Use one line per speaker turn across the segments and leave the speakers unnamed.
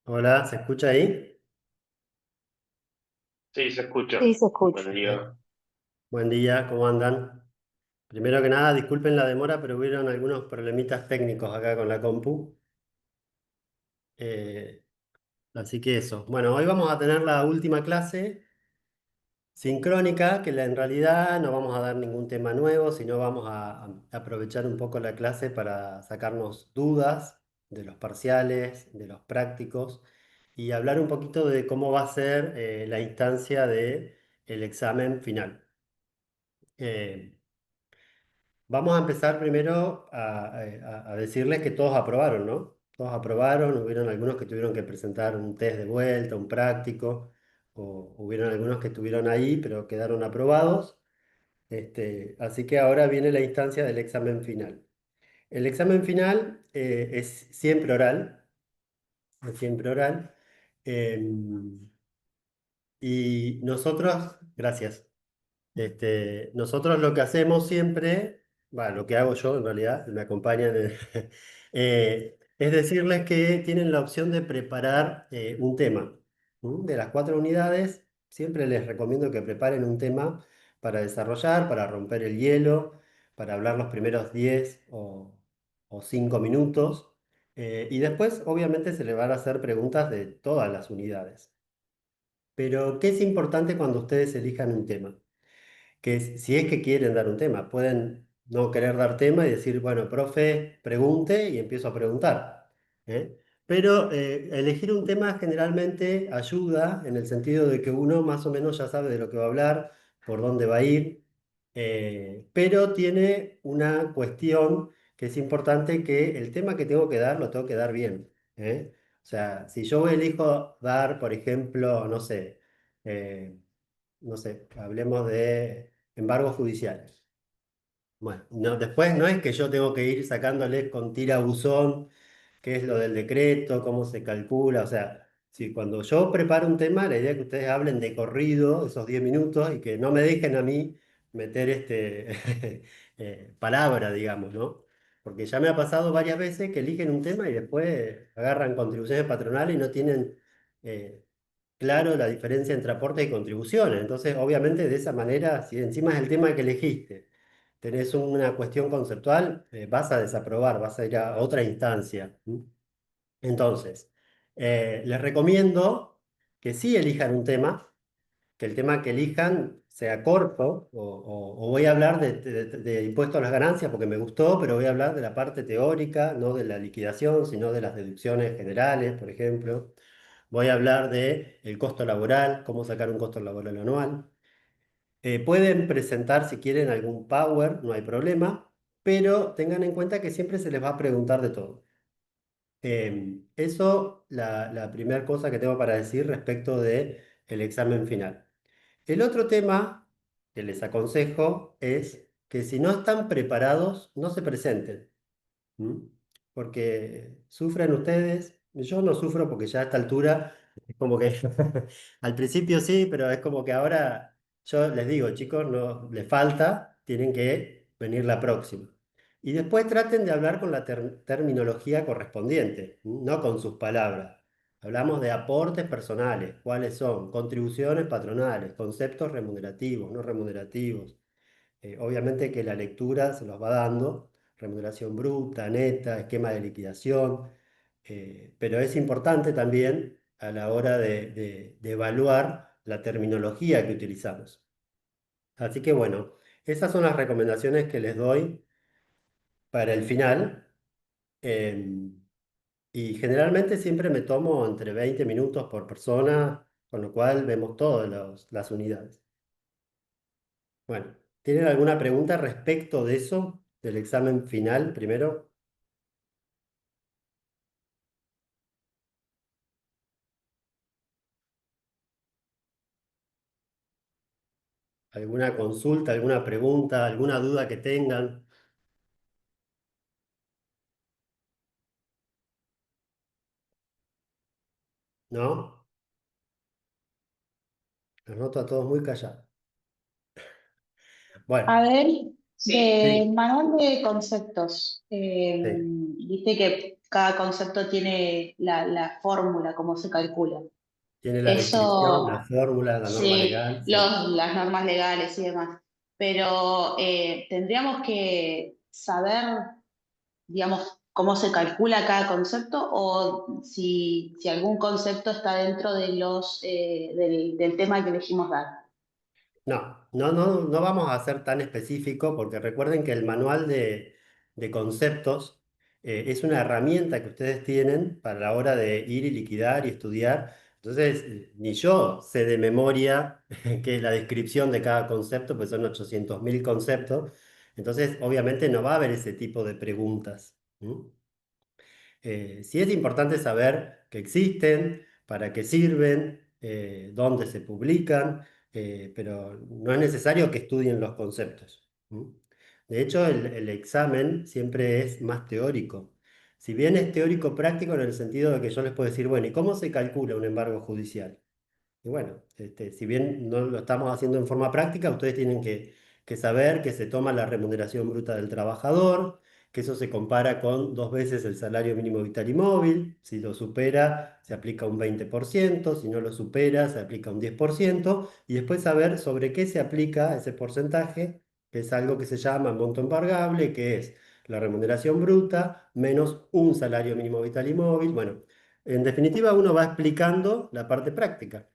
Hola, ¿se escucha ahí?
Sí, se escucha.
Sí, se escucha.
Buen día.
Buen día, ¿cómo andan? Primero que nada, disculpen la demora, pero hubieron algunos problemitas técnicos acá con la compu. Eh, Así que eso. Bueno, hoy vamos a tener la última clase sincrónica, en realidad no vamos a dar ningún tema nuevo, sino vamos a aprovechar un poco la clase para sacarnos dudas de los parciales, de los prácticos y hablar un poquito de cómo va a ser la instancia de el examen final. Eh, Vamos a empezar primero a decirles que todos aprobaron, ¿no? Todos aprobaron, hubieron algunos que tuvieron que presentar un test de vuelta, un práctico, o hubieron algunos que estuvieron ahí, pero quedaron aprobados. Así que ahora viene la instancia del examen final. El examen final es siempre oral, em, y nosotros, gracias. Nosotros lo que hacemos siempre, bueno, lo que hago yo en realidad, me acompañan, es decirles que tienen la opción de preparar un tema. De las 4 unidades, siempre les recomiendo que preparen un tema para desarrollar, para romper el hielo, para hablar los primeros 10 o 5 minutos. Y después, obviamente, se les van a hacer preguntas de todas las unidades. Pero, ¿qué es importante cuando ustedes elijan un tema? Si es que quieren dar un tema, pueden no querer dar tema y decir, bueno, profe, pregunte y empiezo a preguntar. ¿Eh? Pero elegir un tema generalmente ayuda en el sentido de que uno más o menos ya sabe de lo que va a hablar, por dónde va a ir, pero tiene una cuestión que es importante, que el tema que tengo que dar lo tengo que dar bien. O sea, si yo elijo dar, por ejemplo, eh, no sé, hablemos de embargos judiciales. Bueno, no, después no es que yo tengo que ir sacándoles con tira buzón qué es lo del decreto, cómo se calcula, o sea, si cuando yo preparo un tema, la idea es que ustedes hablen de corrido esos 10 minutos y que no me dejen a mí meter palabra, digamos, ¿no? Porque ya me ha pasado varias veces que eligen un tema y después agarran contribuciones patronales y no tienen eh, claro la diferencia entre aportes y contribuciones. Entonces, obviamente, de esa manera, si encima es el tema que elegiste, tenés una cuestión conceptual, vas a desaprobar, vas a ir a otra instancia. ¿M? Entonces, les recomiendo que sí elijan un tema, que el tema que elijan sea corto, o voy a hablar de impuesto a las ganancias porque me gustó, pero voy a hablar de la parte teórica, no de la liquidación, sino de las deducciones generales, por ejemplo. Voy a hablar de el costo laboral, cómo sacar un costo laboral anual. Pueden presentar si quieren algún Power, no hay problema, pero tengan en cuenta que siempre se les va a preguntar de todo. Eso, la primera cosa que tengo para decir respecto de el examen final. El otro tema que les aconsejo es que si no están preparados, no se presenten. ¿Mm? Porque sufren ustedes, yo no sufro porque ya a esta altura es como que al principio sí, pero es como que ahora yo les digo, chicos, no les falta, tienen que venir la próxima. Y después traten de hablar con la terminología correspondiente, no con sus palabras. Hablamos de aportes personales, cuáles son, contribuciones patronales, conceptos remunerativos, no remunerativos. Obviamente que la lectura se los va dando, remuneración bruta, neta, esquema de liquidación, pero es importante también a la hora de evaluar la terminología que utilizamos. Así que bueno, esas son las recomendaciones que les doy para el final. em, y generalmente siempre me tomo entre 20 minutos por persona, con lo cual vemos todas las unidades. Bueno, ¿tienen alguna pregunta respecto de eso, del examen final primero? ¿Alguna consulta, alguna pregunta, alguna duda que tengan? ¿No? Los noto a todos muy callados.
A
Bueno,
ver,
Del
Sí,
manual de conceptos,
sí.
viste que cada concepto tiene la fórmula, cómo se calcula.
Tiene la descripción, la
Eso,
fórmula, la norma
sí,
legal, sí.
las normas legales y demás. Pero tendríamos que saber, digamos, cómo se calcula cada concepto o si algún concepto está dentro de del tema que elegimos dar.
No vamos a ser tan específico porque recuerden que el manual de conceptos es una herramienta que ustedes tienen para la hora de ir y liquidar y estudiar. Entonces, ni yo sé de memoria que la descripción de cada concepto, pues son 800.000 conceptos. Entonces, obviamente no va a haber ese tipo de preguntas. ¿Mm? Sí es importante saber que existen, para qué sirven, dónde se publican, pero no es necesario que estudien los conceptos. ¿Mm? De hecho, el examen siempre es más teórico. Si bien es teórico práctico en el sentido de que yo les puedo decir, bueno, ¿y cómo se calcula un embargo judicial? Y bueno, si bien no lo estamos haciendo en forma práctica, ustedes tienen que saber que se toma la remuneración bruta del trabajador, que eso se compara con 2 veces el salario mínimo vital y móvil. Si lo supera, se aplica un 20%; si no lo supera, se aplica un 10%, y después saber sobre qué se aplica ese porcentaje, que es algo que se llama monto embargable, que es la remuneración bruta menos un salario mínimo vital y móvil. Bueno, en definitiva, uno va explicando la parte práctica,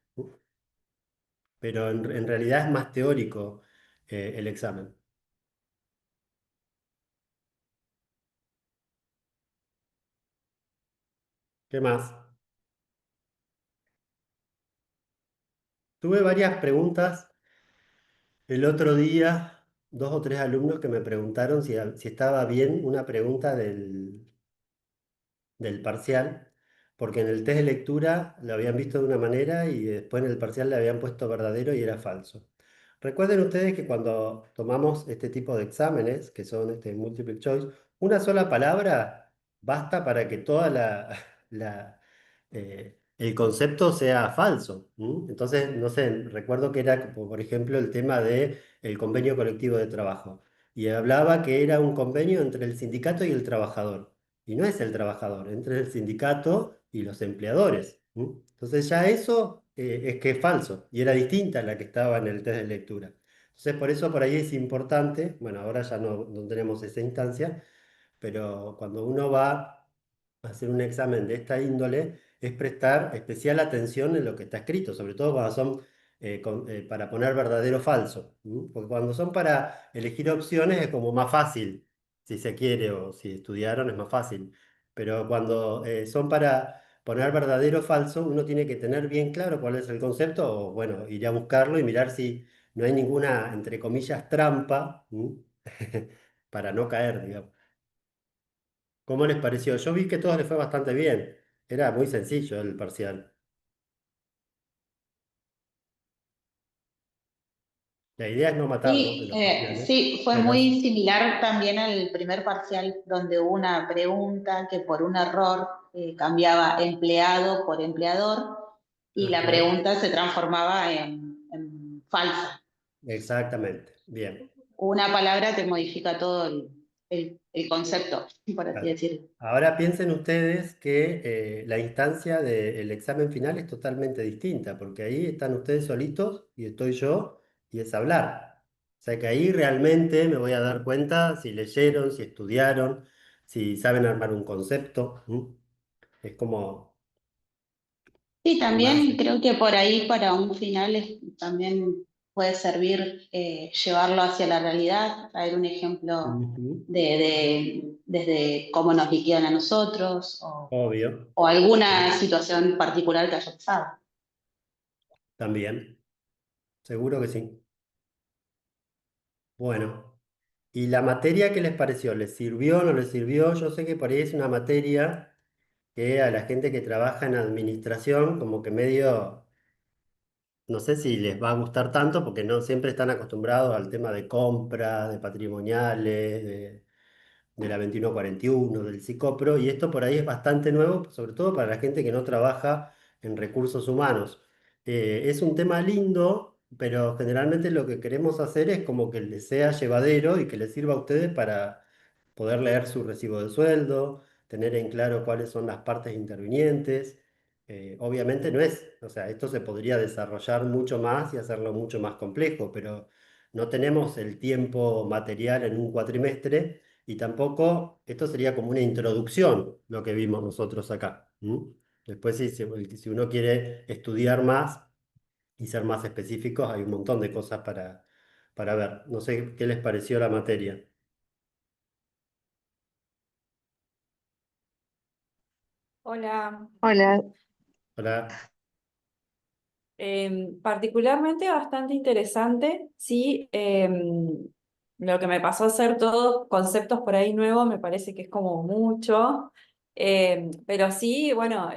pero en realidad es más teórico el examen. ¿Qué más? Tuve varias preguntas el otro día, 2 o 3 alumnos que me preguntaron si estaba bien una pregunta del parcial, porque en el test de lectura lo habían visto de una manera y después en el parcial le habían puesto verdadero y era falso. Recuerden ustedes que cuando tomamos este tipo de exámenes, que son multiple choice, una sola palabra basta para que toda la, el concepto sea falso. ¿M? Entonces, no sé, recuerdo que era, como, por ejemplo, el tema de el convenio colectivo de trabajo. Y hablaba que era un convenio entre el sindicato y el trabajador. Y no es el trabajador, entre el sindicato y los empleadores. ¿M? Entonces ya eso es que es falso y era distinta a la que estaba en el test de lectura. Entonces por eso por ahí es importante, bueno, ahora ya no tenemos esa instancia, pero cuando uno va hacer un examen de esta índole es prestar especial atención en lo que está escrito, sobre todo cuando son para poner verdadero o falso. ¿M? Porque cuando son para elegir opciones es como más fácil, si se quiere, o si estudiaron es más fácil. Pero cuando son para poner verdadero o falso, uno tiene que tener bien claro cuál es el concepto, o bueno, ir a buscarlo y mirar si no hay ninguna, entre comillas, trampa, ¿m? para no caer, digamos. ¿Cómo les pareció? Yo vi que a todos les fue bastante bien. Era muy sencillo el parcial. La idea es no matarnos en
Sí,
los parciales,
sí, fue
pero
muy similar también al primer parcial, donde hubo una pregunta que por un error cambiaba empleado por empleador y la
ajá,
pregunta se transformaba en falsa.
exactamente. Bien.
Una palabra te modifica todo el concepto, por así
Claro.
decirlo.
Ahora piensen ustedes que la instancia del examen final es totalmente distinta, porque ahí están ustedes solitos y estoy yo, y es hablar. O sea que ahí realmente me voy a dar cuenta si leyeron, si estudiaron, si saben armar un concepto. ¿M? Es como
Sí,
más.
también creo que por ahí para un final también puede servir llevarlo hacia la realidad, traer un ejemplo
Ujú.
desde cómo nos liquidan a nosotros
Obvio,
o alguna
sí,
situación particular que haya pasado.
también, seguro que sí. Bueno, ¿y la materia qué les pareció? ¿Les sirvió, no les sirvió? Yo sé que por ahí es una materia que a la gente que trabaja en administración, como que medio, no sé si les va a gustar tanto, porque no siempre están acostumbrados al tema de compra, de patrimoniales, de la 2141, del Psicopro, y esto por ahí es bastante nuevo, sobre todo para la gente que no trabaja en recursos humanos. Es un tema lindo pero generalmente lo que queremos hacer es como que les sea llevadero y que les sirva a ustedes para poder leer su recibo de sueldo, tener en claro cuáles son las partes intervinientes. Obviamente no es, o sea, esto se podría desarrollar mucho más y hacerlo mucho más complejo, pero no tenemos el tiempo material en un cuatrimestre y tampoco esto sería como una introducción, lo que vimos nosotros acá. ¿M? Después, si uno quiere estudiar más y ser más específicos, hay un montón de cosas para ver. No sé qué les pareció la materia.
Hola.
Hola,
Hola.
Particularmente bastante interesante, sí, lo que me pasó a ser todos conceptos por ahí nuevos me parece que es como mucho. Pero sí, bueno,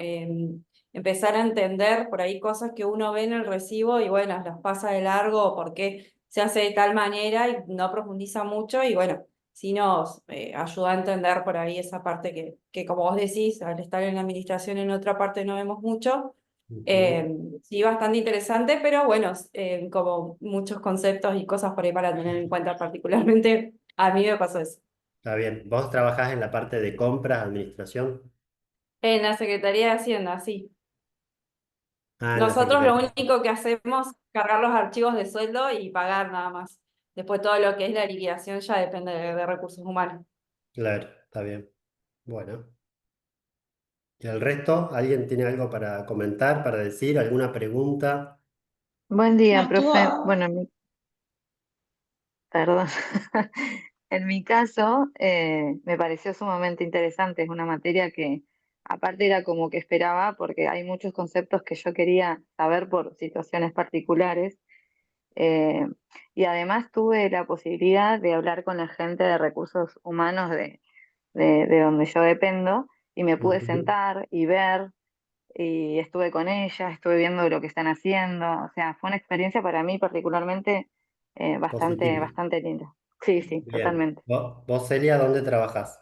empezar a entender por ahí cosas que uno ve en el recibo y bueno, las pasa de largo o por qué se hace de tal manera y no profundiza mucho y bueno, sí nos ayuda a entender por ahí esa parte que como vos decís, al estar en la administración en otra parte no vemos mucho.
Ujú.
Sí, bastante interesante, pero bueno, como muchos conceptos y cosas por ahí para tener en cuenta, particularmente a mí me pasó eso.
Está bien. ¿Vos trabajás en la parte de compras, administración?
En la Secretaría de Hacienda, sí.
Ah, en la
Nosotros lo
secretaría.
único que hacemos es cargar los archivos de sueldo y pagar nada más. Después todo lo que es la liquidación ya depende de recursos humanos.
Claro, está bien. Bueno. ¿Y el resto? ¿Alguien tiene algo para comentar, para decir, alguna pregunta?
buen
No,
día, profe.
estuvo,
Bueno, perdón. En mi caso, me pareció sumamente interesante. Es una materia que aparte era como que esperaba, porque hay muchos conceptos que yo quería saber por situaciones particulares. eh, y además tuve la posibilidad de hablar con la gente de recursos humanos de donde yo dependo, y me pude
Ujú.
sentar y ver. Y estuve con ella, estuve viendo lo que están haciendo, o sea, fue una experiencia para mí particularmente bastante,
Positivo.
bastante linda. Sí, sí,
Bien.
totalmente.
¿Vos, Celia, dónde trabajás?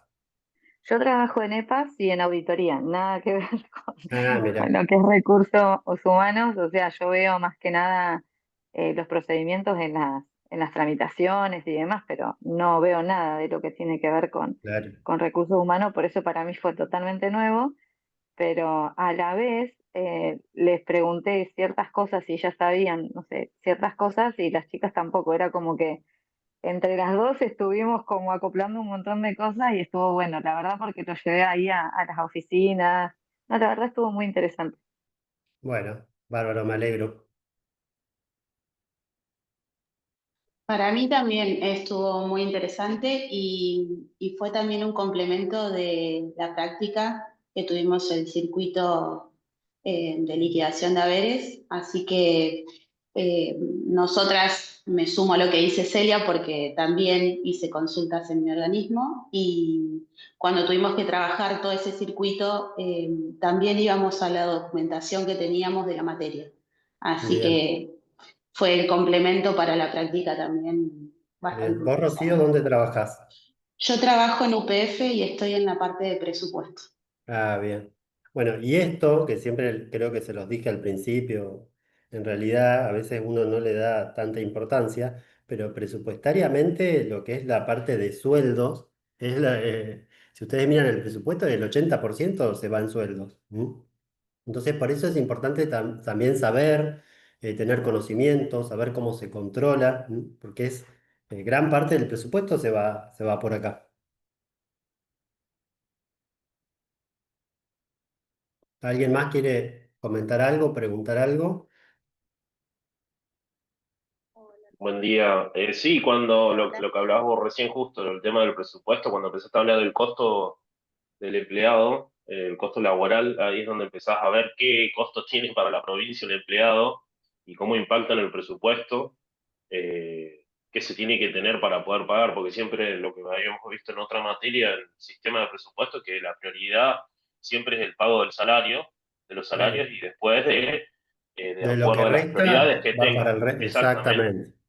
Yo trabajo en EPAS y en auditoría, nada que ver con,
Ah,
con
mira.
lo que es recursos humanos, o sea, yo veo más que nada los procedimientos en las tramitaciones y demás, pero no veo nada de lo que tiene que ver
Claro.
con recursos humanos, por eso para mí fue totalmente nuevo, pero a la vez les pregunté ciertas cosas y ellas sabían, no sé, ciertas cosas y las chicas tampoco, era como que entre las dos estuvimos como acoplando un montón de cosas y estuvo bueno, la verdad, porque lo llevé ahí a las oficinas, no, la verdad estuvo muy interesante.
Bueno, bárbaro, me alegro.
para mí también estuvo muy interesante y fue también un complemento de la práctica que tuvimos el circuito de liquidación de haberes, así que nosotras me sumo a lo que dice Celia porque también hice consultas en mi organismo y cuando tuvimos que trabajar todo ese circuito también íbamos a la documentación que teníamos de la materia. Así
Bien,
que fue el complemento para la práctica también bastante
bien. ¿Vos, Rocío,
interesante.
dónde trabajás?
Yo trabajo en UPF y estoy en la parte de presupuesto.
Ah, bien. Bueno, y esto, que siempre creo que se los dije al principio, en realidad a veces uno no le da tanta importancia, pero presupuestariamente lo que es la parte de sueldos, si ustedes miran el presupuesto, el 80% se va en sueldos. ¿M? Entonces, por eso es importante también saber, tener conocimiento, saber cómo se controla, ¿m? Porque es gran parte del presupuesto se va por acá. ¿Alguien más quiere comentar algo, preguntar algo?
Buen día. Sí, cuando lo que hablabas vos recién justo, el tema del presupuesto, cuando empezaste a hablar del costo del empleado, el costo laboral, ahí es donde empezás a ver qué costo tiene para la provincia el empleado y cómo impacta en el presupuesto, qué se tiene que tener para poder pagar, porque siempre lo que habíamos visto en otra materia, el sistema de presupuesto, que la prioridad siempre es el pago del salario, de los
Claro.
salarios y después de
De lo que
acuerdo a las
resta
prioridades que
va para
tenga.
el resto.
Exactamente.
Exactamente.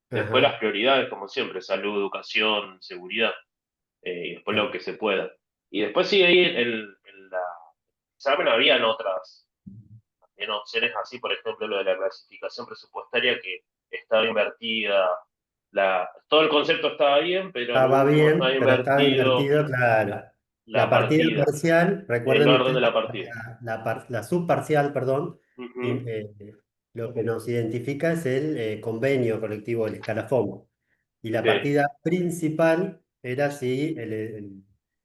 Después
Ajá.
las prioridades, como siempre, salud, educación, seguridad, y después lo
Claro.
que se pueda. Y después sí, ahí en la examen habían otras, en opciones así, por ejemplo, lo de la clasificación presupuestaria, estaba invertida, todo el concepto estaba bien, pero lo
Estaba
último estaba
bien, pero estaba
invertido
invertido, claro. La
la
partida
partida,
parcial,
el
recuerden
orden de
ustedes,
la partida.
la subparcial, perdón,
Ujú.
lo que nos identifica es el convenio colectivo, el escalafón. Y la
Sí,
partida principal era si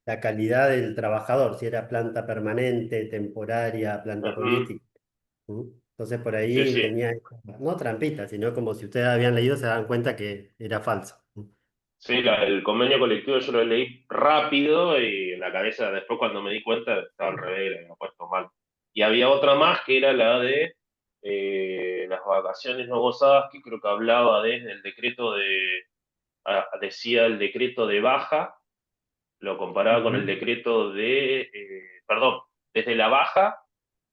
la calidad del trabajador, si era planta permanente, temporaria, planta
ujú.
política. ¿Mm? Entonces por
Sí,
ahí
sí.
tenía, no trampita, sino como si ustedes habían leído, se dan cuenta que era falso. ¿Mm?
Sí, el convenio colectivo yo lo leí rápido y en la cabeza después cuando me di cuenta estaba al revés, le había puesto mal. Y había otra más que era la de las vacaciones no gozadas, que creo que hablaba desde el decreto decía el decreto de baja, lo comparaba con el
Ujú.
decreto perdón, desde la baja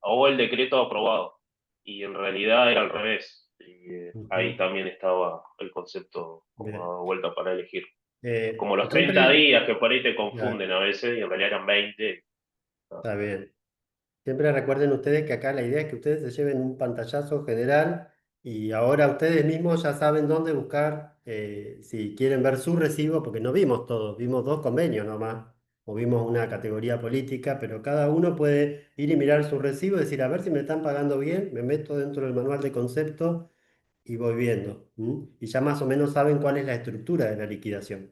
o el decreto aprobado. Y en realidad era al revés. Y ahí
Ujú.
también estaba el concepto como
Bien.
dado vuelta para elegir. Como los 30
Siempre,
días que por ahí te
ya,
confunden a veces y en realidad eran 20. No.
está bien. Siempre recuerden ustedes que acá la idea es que ustedes se lleven un pantallazo general y ahora ustedes mismos ya saben dónde buscar si quieren ver su recibo, porque no vimos todos, vimos dos convenios nomás, o vimos una categoría política, pero cada uno puede ir y mirar su recibo y decir, a ver si me están pagando bien, me meto dentro del manual de concepto y voy viendo. ¿M? Y ya más o menos saben cuál es la estructura de la liquidación.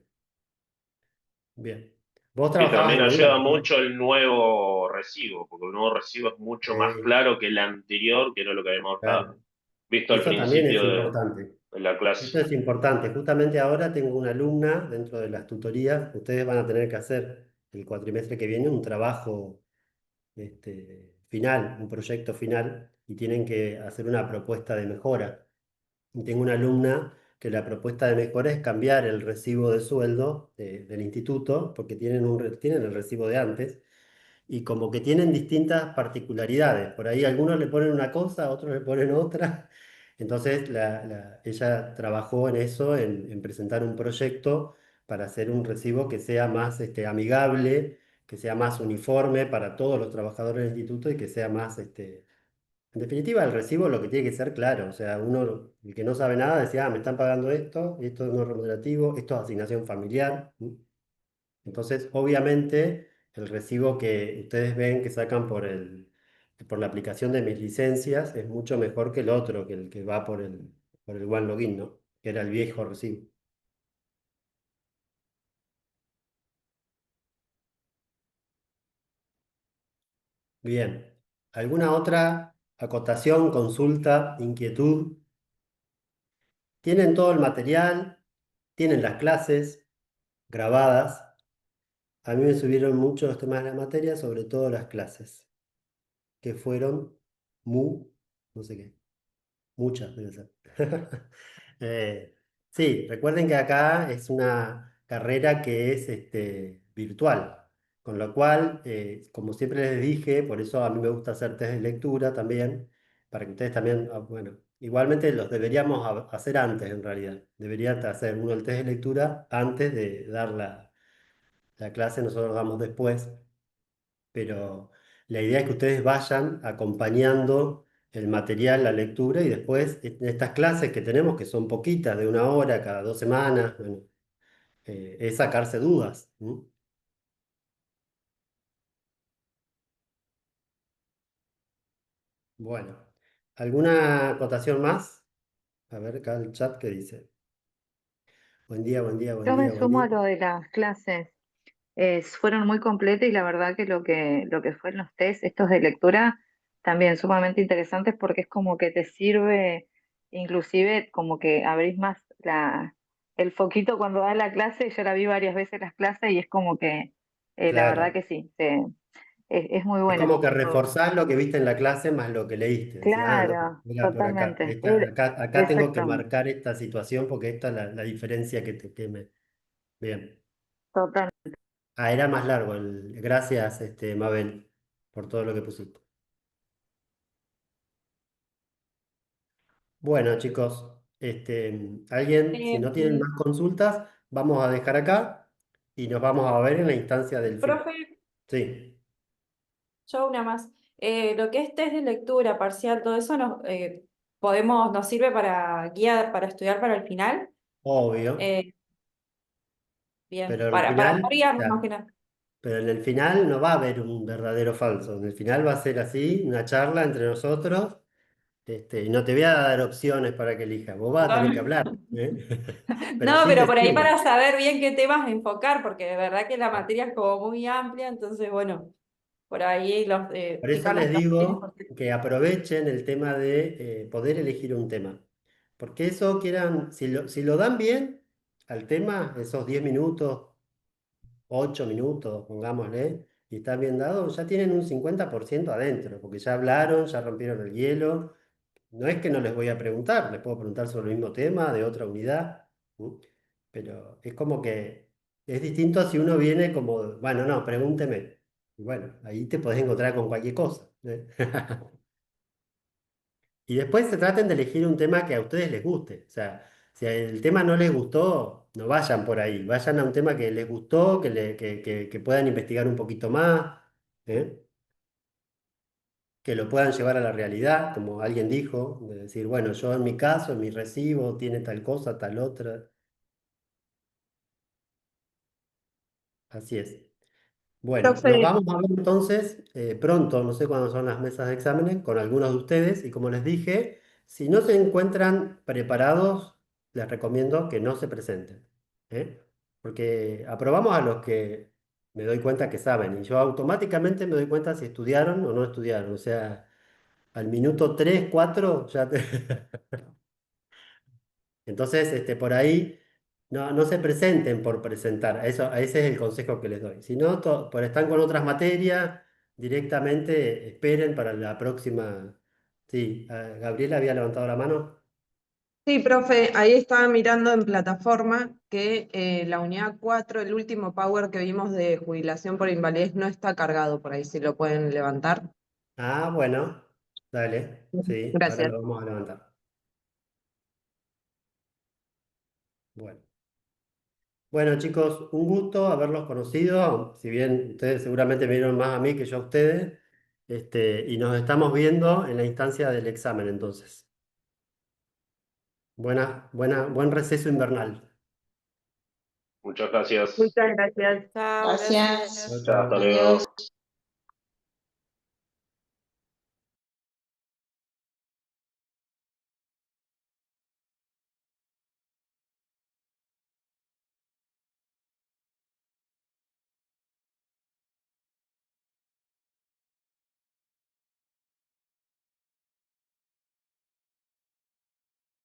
Bien. Vos
Sí,
trabajabas
también
en
ayuda
noviembre,
mucho el nuevo recibo, porque el nuevo recibo es mucho más
¿no?
claro que el anterior, que era lo que habíamos
Claro.
visto al
Eso también es
principio
importante.
de la clase.
Esto es importante. Justamente ahora tengo una alumna dentro de las tutorías. Ustedes van a tener que hacer el cuatrimestre que viene un trabajo final, un proyecto final, y tienen que hacer una propuesta de mejora. Y tengo una alumna que la propuesta de mejora es cambiar el recibo de sueldo del instituto, porque tienen el recibo de antes y como que tienen distintas particularidades. Por ahí algunos le ponen una cosa, otros le ponen otra. Entonces ella trabajó en eso, en presentar un proyecto para hacer un recibo que sea más amigable, que sea más uniforme para todos los trabajadores del instituto y que sea más, en definitiva, el recibo lo que tiene que ser claro. O sea, uno, el que no sabe nada, decía, me están pagando esto, esto no es remunerativo, esto es asignación familiar. Entonces, obviamente, el recibo que ustedes ven que sacan por la aplicación de mis licencias es mucho mejor que el otro, que el que va por el One Login, ¿no? Que era el viejo recibo. Bien. ¿Alguna otra acotación, consulta, inquietud? Tienen todo el material, tienen las clases grabadas. A mí me subieron muchos temas de la materia, sobre todo las clases, que fueron no sé qué. Muchas debe ser. Sí, recuerden que acá es una carrera que es virtual, con lo cual, como siempre les dije, por eso a mí me gusta hacer test de lectura también, para que ustedes también, bueno, igualmente los deberíamos hacer antes en realidad. Debería hacer uno el test de lectura antes de dar la clase, nosotros damos después, pero la idea es que ustedes vayan acompañando el material, la lectura y después en estas clases que tenemos, que son poquitas, de una hora cada 2 semanas, bueno, es sacarse dudas. ¿Mm? Bueno, ¿alguna acotación más? A ver acá el chat que dice. Buen día, buen día, buen
Yo me
día, buen
sumo
día.
a lo de las clases. Fueron muy completas y la verdad que lo que fueron los test, estos de lectura, también sumamente interesantes porque es como que te sirve, inclusive como que abrís más el foquito cuando das la clase. Yo la vi varias veces las clases y es como que la verdad
Claro.
que sí, es muy
Es
buena.
como que reforzás lo que viste en la clase más lo que leíste. Decís, ah, no,
Claro,
mira por acá.
totalmente.
Acá tengo que
Exactamente,
marcar esta situación porque esta es la diferencia que me. Bien.
total.
Ah, era más largo. Gracias, Mabel, por todo lo que pusiste. Bueno, chicos, alguien, si no tienen
Eh,
más consultas, vamos a dejar acá y nos vamos a ver en la instancia del fin.
profe,
Sí,
yo una más. Lo que es test de lectura parcial, todo eso, nos sirve para guía para estudiar para el final.
Obvio,
Eh, bien,
pero al
para
final,
no
o
guiarnos más
sea,
que nada.
pero en el final no va a haber un verdadero falso. En el final va a ser así, una charla entre nosotros, y no te voy a dar opciones para que elijas. Vos vas a tener que hablar, ¿eh? Pero
No,
sin
pero por ahí
decirlo.
para saber bien qué temas enfocar, porque de verdad que la materia es como muy amplia, entonces bueno, por ahí
Por eso
fijarnos
les
en los materias.
digo que aprovechen el tema de poder elegir un tema. Porque eso quieran, si lo dan bien al tema, esos 10 minutos, 8 minutos, pongámosle, y está bien dado, ya tienen un 50% adentro, porque ya hablaron, ya rompieron el hielo. No es que no les voy a preguntar, les puedo preguntar sobre el mismo tema, de otra unidad, ¿sí? Pero es como que es distinto si uno viene como, bueno, no, pregúnteme. Y bueno, ahí te podés encontrar con cualquier cosa, ¿eh? Y después se traten de elegir un tema que a ustedes les guste. O sea, si el tema no les gustó, no vayan por ahí. Vayan a un tema que les gustó, que puedan investigar un poquito más, ¿eh? Que lo puedan llevar a la realidad, como alguien dijo, de decir, bueno, yo en mi caso, en mi recibo, tiene tal cosa, tal otra. Así es. Bueno, nos
Profe,
vamos a ver entonces pronto, no sé cuándo son las mesas de exámenes, con algunos de ustedes. Y como les dije, si no se encuentran preparados, les recomiendo que no se presenten, ¿eh? Porque aprobamos a los que me doy cuenta que saben. Y yo automáticamente me doy cuenta si estudiaron o no estudiaron. O sea, al minuto 3 4 ya te... Entonces, por ahí no se presenten por presentar. Ese es el consejo que les doy. Si no, por estar con otras materias, directamente esperen para la próxima. Sí, Gabriela había levantado la mano.
sí, profe, ahí estaba mirando en plataforma que la unidad 4, el último power que vimos de jubilación por invalidez, no está cargado por ahí, si lo pueden levantar.
Ah, bueno, dale. Sí, ahora
Gracias.
lo vamos a levantar. Bueno. Bueno, chicos, un gusto haberlos conocido. Si bien ustedes seguramente me vieron más a mí que yo a ustedes. Y nos estamos viendo en la instancia del examen, entonces. Buen receso invernal.
Muchas gracias.
Muchas gracias.
Chao,
Gracias.
Chao,
gracias.
Chao, hasta
chao.
luego.
Adiós.